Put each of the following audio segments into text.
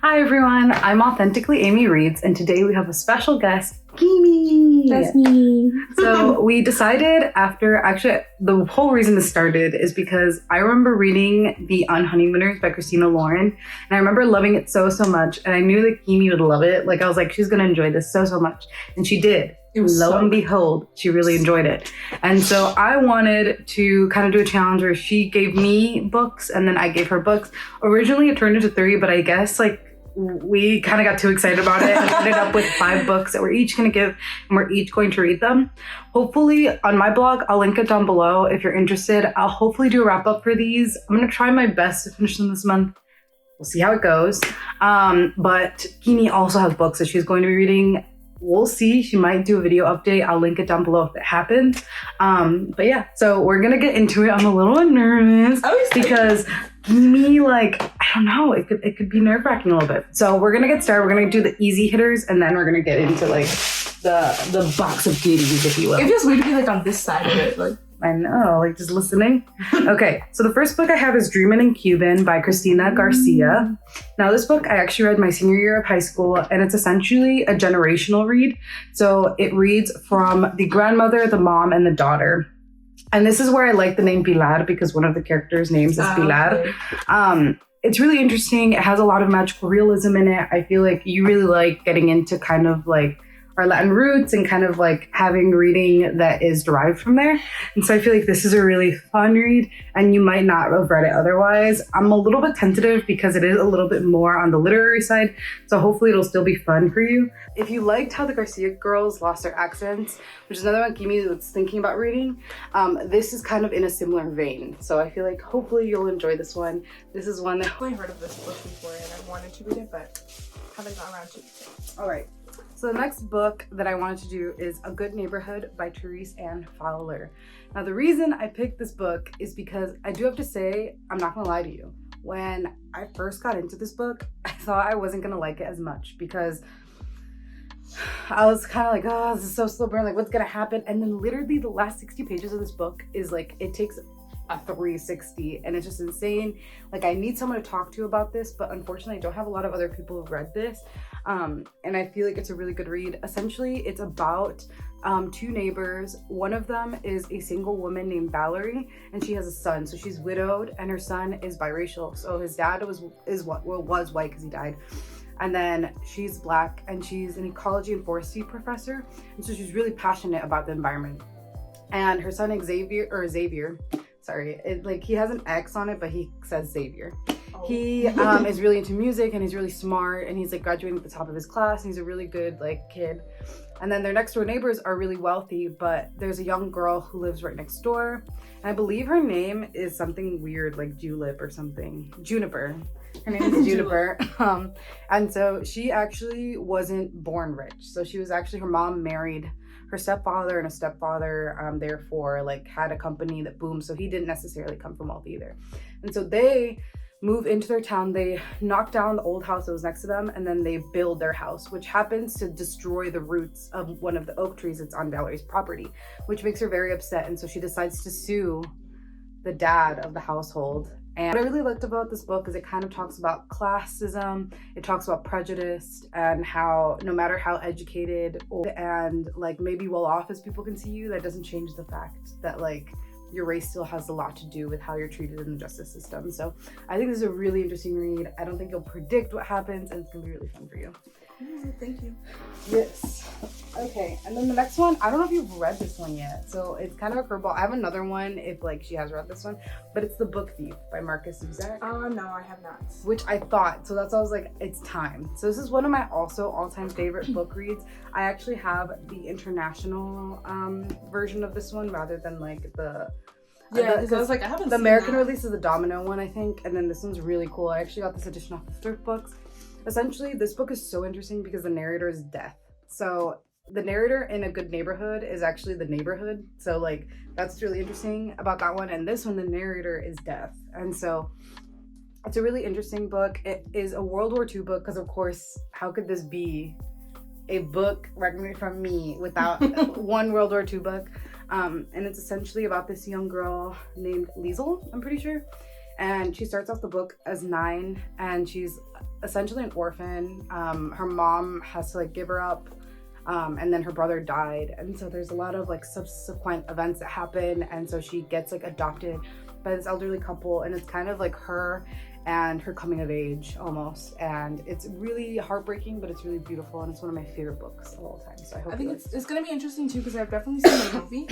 Hi everyone, I'm Authentically Amy Reads, and today we have a special guest, Kimmy. That's me. So we decided the whole reason this started is because I remember reading The Unhoneymooners by Christina Lauren, and I remember loving it so much, and I knew that Kimmy would love it. Like I was like, she's gonna enjoy this so much, and she did. Lo and behold, she really enjoyed it. And so I wanted to kind of do a challenge where she gave me books and then I gave her books. Originally it turned into 3, but I guess like we kind of got too excited about it and ended up with 5 books that we're each going to give, and we're each going to read them. Hopefully on my blog, I'll link it down below if you're interested. I'll hopefully do a wrap up for these. I'm going to try my best to finish them this month. We'll see how it goes. But Kimmy also has books that she's going to be reading. We'll see. She might do a video update. I'll link it down below if it happens. But yeah, so we're gonna get into it. I'm a little nervous because me, like, I don't know, it could be nerve-wracking a little bit. So we're gonna get started. We're gonna do the easy hitters, and then we're gonna get into like the box of goodies, if you will. It feels weird to be like on this side of it, like. I know, like just listening. Okay, so the first book I have is Dreamin' in Cuban by Cristina Garcia. Now this book I actually read my senior year of high school, and it's essentially a generational read. So it reads from the grandmother, the mom, and the daughter. And this is where I like the name Pilar because one of the characters' names is Pilar. Okay. It's really interesting. It has a lot of magical realism in it. I feel like you really like getting into kind of like our Latin roots and kind of like having reading that is derived from there. And so I feel like this is a really fun read, and you might not have read it otherwise. I'm a little bit tentative because it is a little bit more on the literary side, so hopefully it'll still be fun for you. If you liked how the Garcia girls lost their accents, which is another one Kimmy was thinking about reading, this is kind of in a similar vein. So I feel like hopefully you'll enjoy this one. This is one that I've heard of this book before and I've wanted to read it, but haven't gotten around to it. All right. So the next book that I wanted to do is A Good Neighborhood by Therese Ann Fowler. Now the reason I picked this book is because I do have to say, I'm not gonna lie to you. When I first got into this book, I thought I wasn't gonna like it as much because I was kind of like, oh, this is so slow burn, like what's gonna happen? And then literally the last 60 pages of this book is like, it takes a 360 and it's just insane. Like I need someone to talk to about this, but unfortunately I don't have a lot of other people who've read this. And I feel like it's a really good read. Essentially it's about 2 neighbors. One of them is a single woman named Valerie, and she has a son. So she's widowed and her son is biracial. So his dad was white because he died. And then she's black and she's an ecology and forestry professor. And so she's really passionate about the environment. And her son Xavier, sorry, he has an X on it, but he says Xavier. Oh. He is really into music and he's really smart and he's like graduating at the top of his class and he's a really good like kid. And then their next door neighbors are really wealthy, but there's a young girl who lives right next door. And I believe her name is something weird like Julep or something. Juniper. Her name is Juniper. And so she actually wasn't born rich. So she was actually, her mom married her stepfather, and a stepfather therefore like had a company that boomed, so he didn't necessarily come from wealth either. And so they move into their town, they knock down the old house that was next to them, and then they build their house, which happens to destroy the roots of one of the oak trees that's on Valerie's property, which makes her very upset. And so she decides to sue the dad of the household. And what I really liked about this book is it kind of talks about classism, it talks about prejudice, and how no matter how educated and like maybe well off as people can see you, that doesn't change the fact that like your race still has a lot to do with how you're treated in the justice system. So I think this is a really interesting read. I don't think you'll predict what happens, and it's gonna be really fun for you. Thank you. Yes. Okay, and then the next one, I don't know if you've read this one yet, so it's kind of a curveball. I have another one if like she has read this one, but it's The Book Thief by Marcus Zusak. No, I have not. Which I thought, so that's why I was like, it's time. So this is one of my also all-time favorite book reads. I actually have the international version of this one rather than like the because I was like, I haven't the seen American that. release is the Domino one, I think, and then this one's really cool. I actually got this edition off of Thrift Books. Essentially, this book is so interesting because the narrator is deaf. So the narrator in A Good Neighborhood is actually the neighborhood. So like that's really interesting about that one. And this one, the narrator is deaf. And so it's a really interesting book. It is a World War II book because of course, how could this be a book recommended from me without one World War II book? And it's essentially about this young girl named Liesel, I'm pretty sure. And she starts off the book as 9, and she's essentially an orphan. Her mom has to like give her up, and then her brother died, and so there's a lot of like subsequent events that happen, and so she gets like adopted by this elderly couple, and it's kind of like her and her coming of age almost, and it's really heartbreaking, but it's really beautiful, and it's one of my favorite books of all time. So I think it's gonna be interesting too, because I've definitely seen the movie.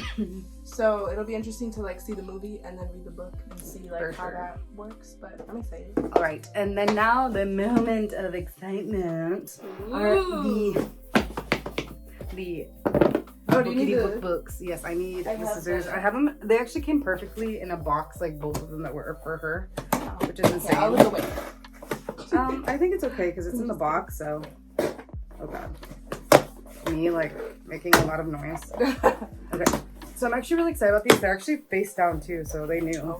So it'll be interesting to like see the movie and then read the book and see like how that works. But I'm excited. All right, and then now the moment of excitement are the do you need the books. Yes, I need the scissors. I have them. They actually came perfectly in a box, like both of them that were for her, which is insane. I'll look away. I think it's okay because it's in the box. So, oh god, me like making a lot of noise. Okay, so I'm actually really excited about these. They're actually face down too, so they knew.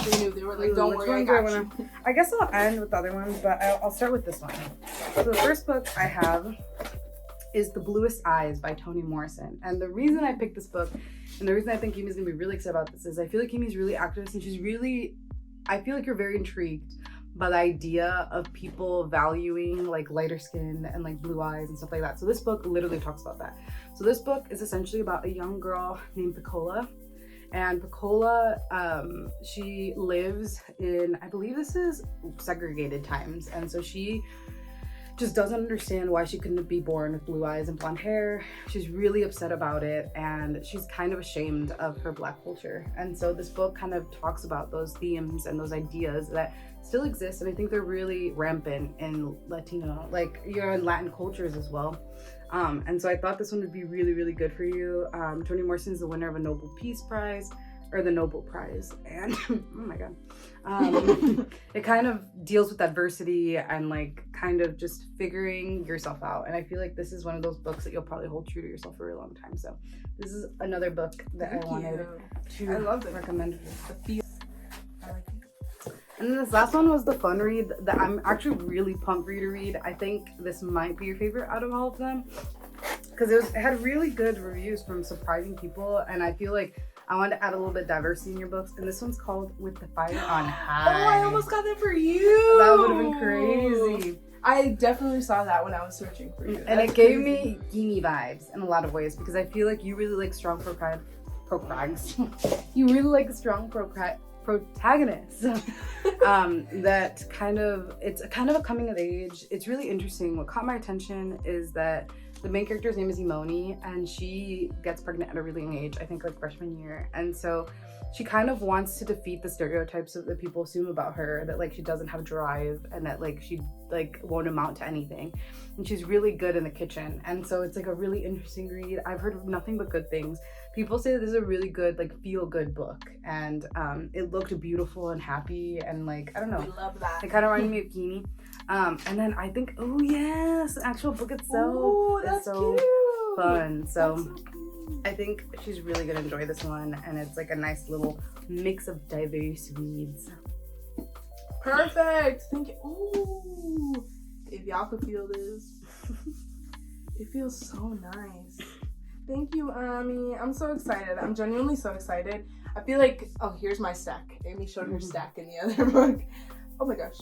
They knew. They were like, "Don't worry, I got you." I guess I'll end with the other ones, but I'll start with this one. So the first book I have is The Bluest Eyes by Toni Morrison. And the reason I picked this book, and the reason I think Kimmy's gonna be really excited about this, is I feel like Kimmy's really activist, and I feel like you're very intrigued by the idea of people valuing like lighter skin and like blue eyes and stuff like that. So this book literally talks about that. So this book is essentially about a young girl named Piccola. And Piccola, she lives in, I believe this is segregated times. And so she just doesn't understand why she couldn't be born with blue eyes and blonde hair. She's really upset about it, and she's kind of ashamed of her Black culture. And so this book kind of talks about those themes and those ideas that still exist, and I think they're really rampant in Latino, like in Latin cultures as well. And so I thought this one would be really, really good for you. Toni Morrison is the winner of a Nobel Peace Prize, or the Nobel Prize, and oh my god, it kind of deals with adversity and like kind of just figuring yourself out. And I feel like this is one of those books that you'll probably hold true to yourself for a long time. So this is another book that I wanted to recommend. I like it. And then this last one was the fun read that I'm actually really pumped for you to read. I think this might be your favorite out of all of them, because it had really good reviews from surprising people, and I feel like I wanted to add a little bit of diversity in your books, and this one's called With the Fire on High. Oh, I almost got that for you. That would have been crazy. I definitely saw that when I was searching for you. And it gave me Kimmy vibes in a lot of ways, because I feel like you really like strong you really like strong protagonists. That kind of, it's kind of a coming of age. It's really interesting. What caught my attention is that the main character's name is Imoni, and she gets pregnant at a really young age, I think like freshman year. And so she kind of wants to defeat the stereotypes that people assume about her, that like she doesn't have drive and that like she like won't amount to anything. And she's really good in the kitchen. And so it's like a really interesting read. I've heard nothing but good things. People say this is a really good like feel-good book, and it looked beautiful and happy, and like I don't know, we love that. It kind of reminded me of Kimmy. And then I think, oh yes, the actual book itself is so cute. fun. So I think she's really gonna enjoy this one, and it's like a nice little mix of diverse reads. Perfect. Thank you. Ooh, if y'all could feel this, it feels so nice. Thank you, Ami. I'm so excited. I'm genuinely so excited. I feel like, oh, here's my stack. Amy showed her stack in the other book. Oh my gosh.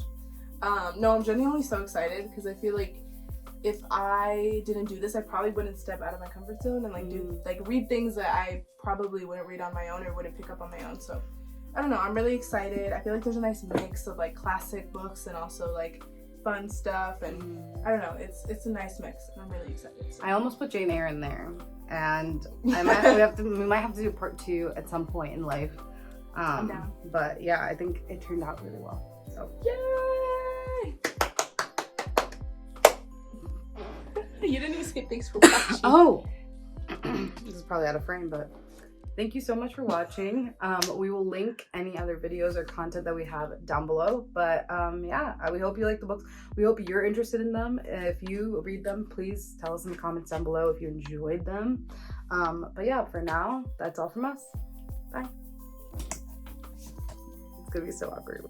No, I'm genuinely so excited because I feel like if I didn't do this, I probably wouldn't step out of my comfort zone and like read things that I probably wouldn't read on my own or wouldn't pick up on my own. So I don't know. I'm really excited. I feel like there's a nice mix of like classic books and also like fun stuff, and I don't know. It's a nice mix, and I'm really excited. So. I almost put Jane Eyre in there, and we might have to do part 2 at some point in life. I'm down. But yeah, I think it turned out really well. So yay! You didn't even say thanks for watching. Oh, this is probably out of frame, but thank you so much for watching. We will link any other videos or content that we have down below. But yeah, we hope you like the books. We hope you're interested in them. If you read them, please tell us in the comments down below if you enjoyed them. But yeah, for now, that's all from us. Bye. It's gonna be so awkward.